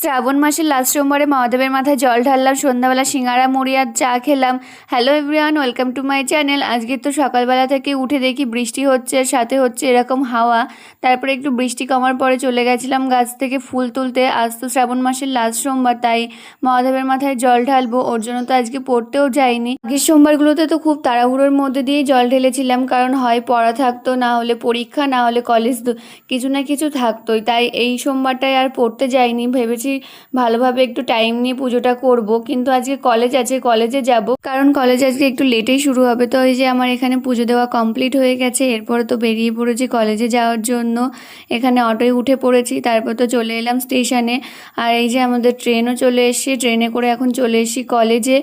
শ্রাবণ মাসের লাস্ট সোমবারে মহাদেবের মাথায় জল ঢাললাম, সন্ধ্যাবেলা সিঙ্গারা মুড়ি আর চা খেলাম। Hello everyone, welcome to my channel. আজকে তো সকালবেলা থেকে উঠে দেখি বৃষ্টি হচ্ছে, আর সাথে হচ্ছে এরকম হাওয়া। তারপরে একটু বৃষ্টি কমার পরে চলে গেছিলাম গাছ থেকে ফুল তুলতে। আজ তো শ্রাবণ মাসের লাস্ট সোমবার, তাই মহাদেবের মাথায় জল ঢালবো, ওর জন্য তো আজকে পড়তেও যাইনি। আগের সোমবারগুলোতে তো খুব তাড়াহুড়োর মধ্যে দিয়েই জল ঢেলেছিলাম, কারণ হয় পড়া থাকতো, না হলে পরীক্ষা, না হলে কলেজ, কিছু না কিছু থাকতোই। তাই এই সোমবারটায় আর পড়তে যাইনি, ভেবেছি ভালোভাবে একটু টাইম নিয়ে পুজোটা করব। কিন্তু আজকে কলেজ আছে, কলেজে যাব, কারণ কলেজ আজকে একটু লেটেই শুরু হবে। তো এই যে আমার এখানে পুজো দেওয়া কমপ্লিট হয়ে গেছে, এরপরে তো বেরিয়ে পড়েছি কলেজে যাওয়ার জন্য। এখানে অটোয় উঠে পড়েছি, তারপর তো চলে এলাম স্টেশনে। আর এই যে আমাদের ট্রেনও চলে এসেছি, ট্রেনে করে এখন চলে এসেছি কলেজে।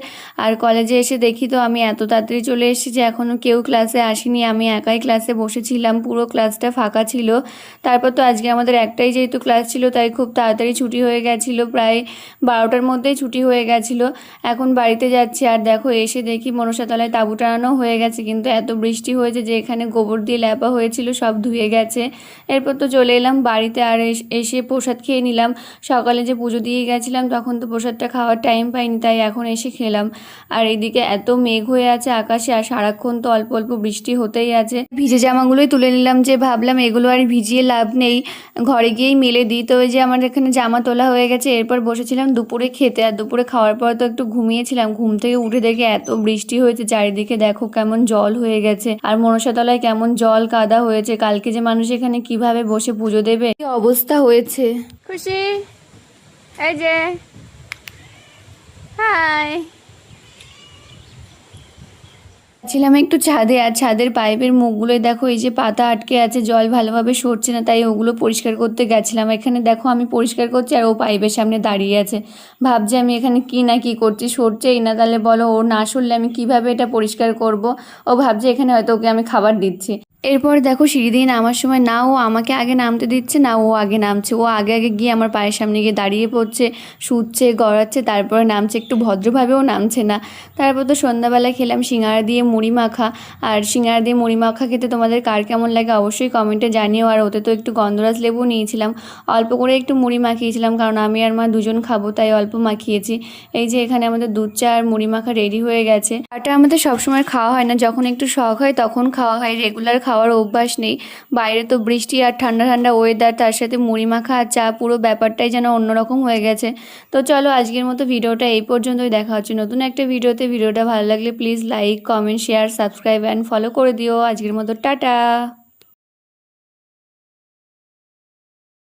আর কলেজে এসে দেখি তো আমি এত তাড়াতাড়ি চলে এসেছি যে এখনও কেউ ক্লাসে আসেনি, আমি একাই ক্লাসে বসেছিলাম, পুরো ক্লাসটা ফাঁকা ছিল। তারপর তো আজকে আমাদের একটাই যেহেতু ক্লাস ছিল, তাই খুব তাড়াতাড়ি ছুটি হয়ে গেছিলো, প্রায় 12টার মধ্যেই ছুটি হয়ে গেছিলো। এখন বাড়িতে যাচ্ছি, আর দেখো এসে দেখি মনসাতলায় তাঁবু টানানো হয়ে গেছে, কিন্তু এত বৃষ্টি হয়েছে যে এখানে গোবর দিয়ে ল্যাপা হয়েছিল সব ধুয়ে গেছে। এরপর তো চলে এলাম বাড়িতে, আর এসে প্রসাদ খেয়ে নিলাম। সকালে যে পুজো দিয়ে গেছিলাম তখন তো প্রসাদটা খাওয়ার টাইম পাইনি, তাই এখন এসে খেলাম। আর এইদিকে এত মেঘ হয়ে আছে আকাশে, আর সারাক্ষণ তো অল্প অল্প বৃষ্টি হতেই আছে। ভিজে জামাগুলোই তুলে নিলাম, যে ভাবলাম এগুলো আর ভিজিয়ে লাভ নেই, ঘরে গিয়েই মেলে দিই। তো ওই যে আমার এখানে জামা তোলা হয়ে গেছে। এরপর বসেছিলাম দুপুরে খেতে, আর দুপুরে খাওয়ার পর তো একটু ঘুমিয়েছিলাম। ঘুম থেকে উঠে দেখে এত বৃষ্টি হয়েছে চারিদিকে, দেখো কেমন জল হয়ে গেছে, আর মনসাতলায় কেমন জল কাদা হয়েছে। কালকে যে মানুষ এখানে কিভাবে বসে পুজো দেবে, কি অবস্থা হয়েছে। খুশি, এই যে হাই, ছিলাম একটু ছাদে, আর ছাদের পাইপের মুখগুলোই দেখো এই যে পাতা আটকে আছে, জল ভালোভাবে সরছে না, তাই ওগুলো পরিষ্কার করতে গেছিলাম। এখানে দেখো আমি পরিষ্কার করছি, আর ও পাইপের সামনে দাঁড়িয়ে আছে, ভাবছে আমি এখানে কি না কি করছি, সরছেই না। তাহলে বলো, ও না সরলে আমি কিভাবে এটা পরিষ্কার করব। ও ভাবছে এখানে হয়তো ওকে আমি খাবার দিচ্ছি। এরপর দেখো সিঁড়ি দিয়ে নামার সময় না ও আমাকে আগে নামতে দিচ্ছে, না ও আগে নামছে। ও আগে আগে গিয়ে আমার পায়ের সামনে গিয়ে দাঁড়িয়ে পড়ছে, শুচ্ছে, গড়াচ্ছে, তারপরে নামছে। একটু ভদ্রভাবেও নামছে না। তারপর তো সন্ধ্যাবেলা খেলাম সিঙ্গারা দিয়ে মুড়ি মাখা। আর সিঙ্গারা দিয়ে মুড়ি মাখা খেতে তোমাদের কার কেমন লাগে অবশ্যই কমেন্টে জানিও। আর ওতে তো একটু গন্ধরাজ লেবু নিয়েছিলাম, অল্প করে একটু মুড়ি মাখিয়েছিলাম, কারণ আমি আর মা দুজন খাবো, তাই অল্প মাখিয়েছি। এই যে এখানে আমাদের দুধ চা আর মুড়ি মাখা রেডি হয়ে গেছে। চাটা আমাদের সবসময় খাওয়া হয় না, যখন একটু শখ হয় তখন খাওয়া হয়, রেগুলার খাওয়ার অভ্যাস নেই। বাইরে তো বৃষ্টি আর ঠান্ডা ঠান্ডা ওয়েদার, তার সাথে মুড়ি মাখা আর চা, পুরো ব্যাপারটাই যেন অন্যরকম হয়ে গেছে। তো চলো আজকের মতো ভিডিওটা এই পর্যন্তই, দেখা হচ্ছে নতুন একটা ভিডিওতে। ভিডিওটা ভালো লাগলে please like, comment, share, subscribe and follow করে দিও। আজকের মতো টাটা।